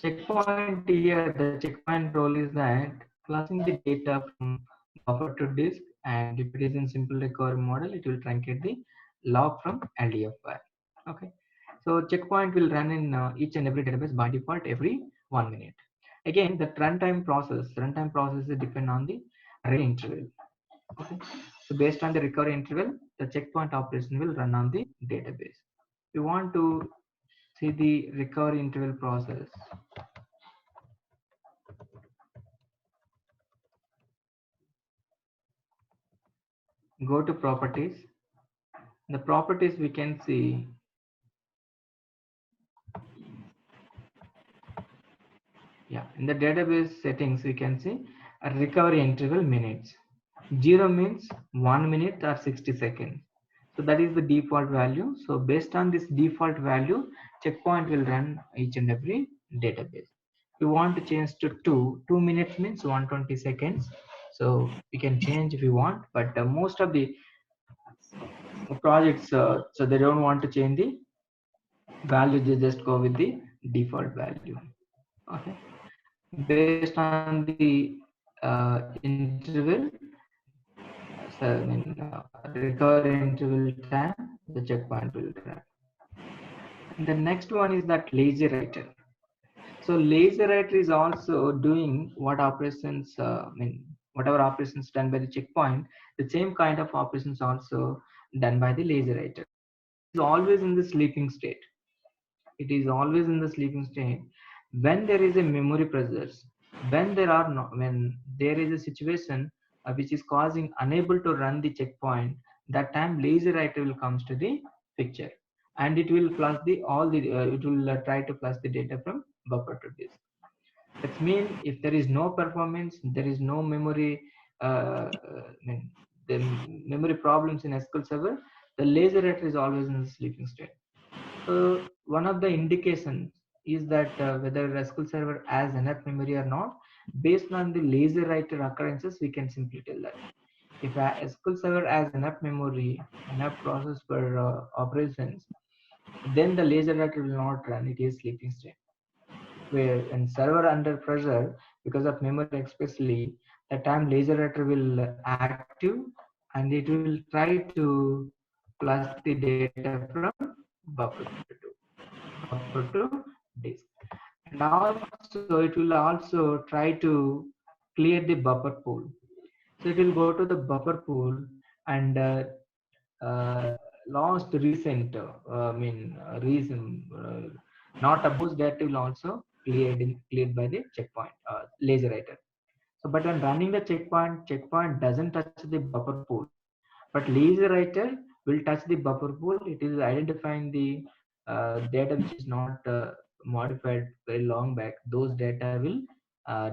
Checkpoint here, the checkpoint role is that flushing the data from buffer to disk, and if it is in simple recovery model, it will truncate the log from LDF file. Okay, so checkpoint will run in each and every database by default every 1 minute. Again, the runtime process is depend on the recovery interval. Okay, so based on the recovery interval, the checkpoint operation will run on the database. We want to see the recovery interval process. Go to properties. The properties we can see in the database settings we can see a recovery interval minutes. 0 means 1 minute or 60 seconds. So that is the default value. So based on this default value, checkpoint will run each and every database. We want to change to 2 minutes means 120 seconds. So we can change if we want, but most of the projects, so they don't want to change the value, they just go with the default value. Okay, based on the interval, so recovery interval time, the checkpoint will run. And the next one is that lazy writer. So lazy writer is also doing what operations, whatever operations done by the checkpoint, the same kind of operations also done by the lazy writer. It is always in the sleeping state. It is always in the sleeping state. When there is a memory pressures, when there is a situation which is causing unable to run the checkpoint, that time lazy writer will comes to the picture, and it will flush the all the it will try to flush the data from buffer to disk. That means if there is no performance, there is no memory, the memory problems in SQL Server, the lazy writer is always in the sleeping state. So one of the indications is that whether SQL Server has enough memory or not, based on the lazy writer occurrences, we can simply tell that. If a SQL Server has enough memory, enough process for operations, then the lazy writer will not run. It is sleeping state. Where when server under pressure because of memory especially, the time lazy writer will active and it will try to flush the data from buffer to disk. And also it will also try to clear the buffer pool. So it will go to the buffer pool and lost recent reason not abused data will also cleared by the checkpoint lazy writer. So but when running the checkpoint doesn't touch the buffer pool, but lazy writer will touch the buffer pool. It is identifying the data which is not modified very long back. Those data will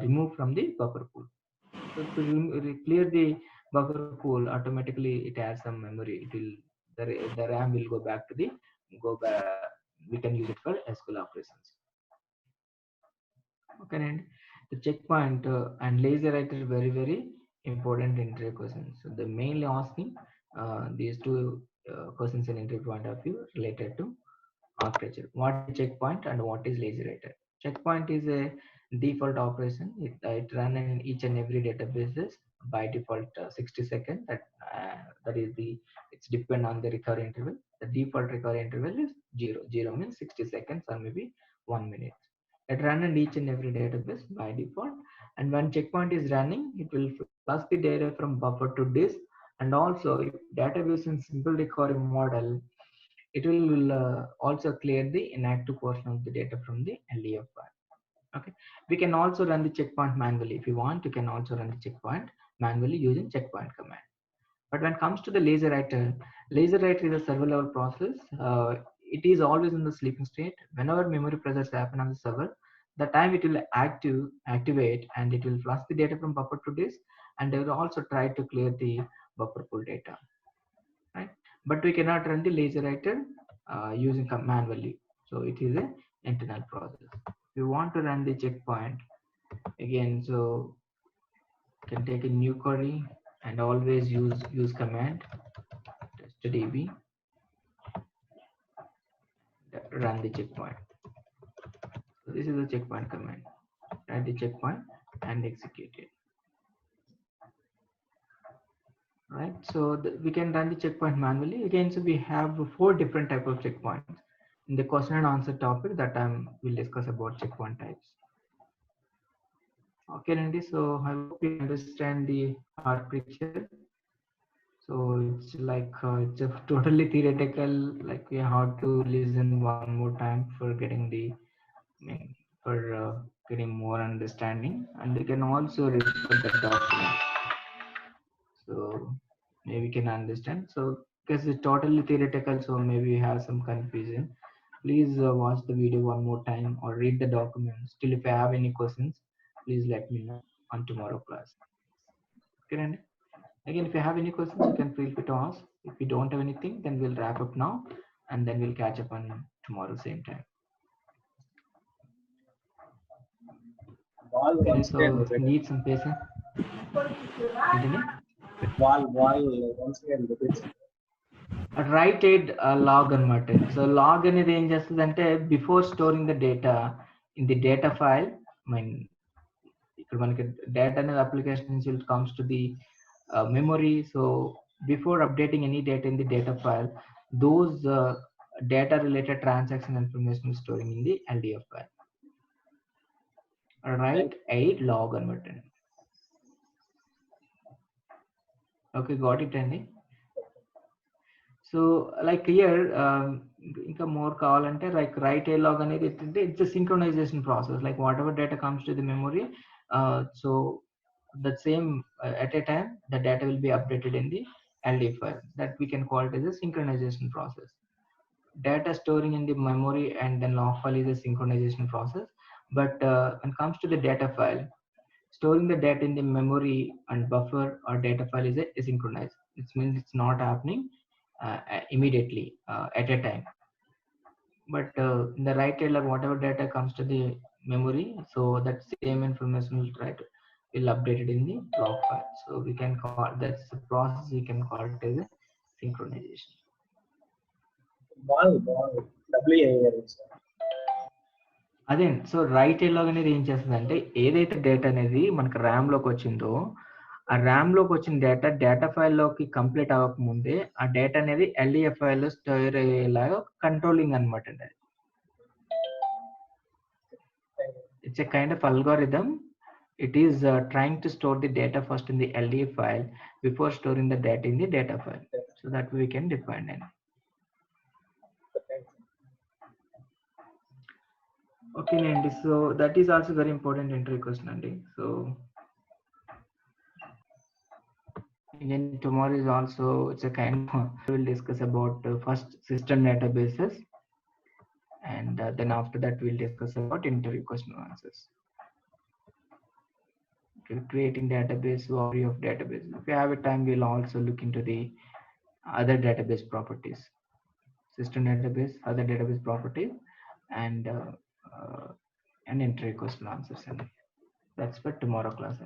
remove from the buffer pool. So to clear the buffer pool, automatically it has some memory. It will the RAM will go back to the go back. We can use it for SQL operations. Okay, and the checkpoint and lazy writer is very important interview questions. So they mainly asking these two questions in interview point of view related to architecture. What is checkpoint and what is lazy writer? Checkpoint is a default operation. It run in each and every databases by default 60 seconds. That is the it's depend on the recovery interval. The default recovery interval is zero. Zero means 60 seconds or maybe 1 minute. It run in each and every database by default. And when checkpoint is running, it will flush the data from buffer to disk. And also, if database in simple recovery model, it will also clear the inactive portion of the data from the LDF file. Okay, we can also run the checkpoint manually. If you want, you can also run the checkpoint manually using checkpoint command. But when it comes to the lazy writer is a server level process. It is always in the sleeping state. Whenever memory pressures happen on the server, the time it will activate and it will flush the data from buffer to disk, and they will also try to clear the buffer pool data. Right? But we cannot run the lazy writer using manually. So it is an internal process. If you want to run the checkpoint again, so you can take a new query and always use command testdb run the checkpoint. So this is the checkpoint command. Run the checkpoint and execute it. Right. So we can run the checkpoint manually. Again, so we have 4 different type of checkpoints. In the question and answer topic that time we'll discuss about checkpoint types. Okay, Randy. So I hope you understand the architecture. So it's like it's a totally theoretical. Like we have to listen one more time for getting the, for getting more understanding, and we can also refer the document. So maybe we can understand. So because it's totally theoretical, so maybe you have some confusion. Please watch the video one more time or read the document. Still, if you have any questions, please let me know on tomorrow class. Okay, Randy? Again, if you have any questions, you can feel free to ask. If you don't have anything, then we'll wrap up now and then we'll catch up on tomorrow same time. Okay, so need some patience. Continue. once again repeat. Write it log అనమాట. So log అనేది ఏం చేస్తుందంటే before storing the data in the data file, ఇక్కడ మనకి data అనేది application నుంచి it comes to the memory. So before updating any data in the data file, those data related transaction information storing in the LDF file. Write 8 log converted. Okay, got it, Andy? So like here ఇంకా more కావాలంటే like write a log అనేది it's a synchronization process, like whatever data comes to the memory, so the same at a time the data will be updated in the LD file. That we can call it as a synchronization process. Data storing in the memory and then log file is a synchronization process, but when it comes to the data file, storing the data in the memory and buffer or data file is asynchronous. It means it's not happening immediately at a time. But in the right tail, whatever data comes to the memory, so that same information will update it in the log file. So we can call that's the process we can call it as a synchronization. WAL. అదే so right ఎలాగ్ అనేది ఏం చేస్తుందంటే ఏదైతే data అనేది మనకు RAM లోకి వచ్చిందో ఆ ర్యామ్ లోకి వచ్చిన డేటా ఫైల్ లోకి కంప్లీట్ అవ్వకముందే ఆ డేటా అనేది ఎల్డిఎఫ్ ఫైల్ లో స్టోర్ అయ్యేలాగా కంట్రోలింగ్ అనమాట అండి. It's a kind of algorithm. It is trying to store the data first in the LDF file before storing the data in the data file. So that we can define it. Okay, Andy. So that is also very important entry question, Andy. So again, tomorrow is also it's a kind of we will discuss about first system databases, and then after that we'll discuss about interview question answers. Okay, creating database, overview of database. If we have a time, we'll also look into the other database properties, system database, other database properties, and an interview question answers. And that's for tomorrow class.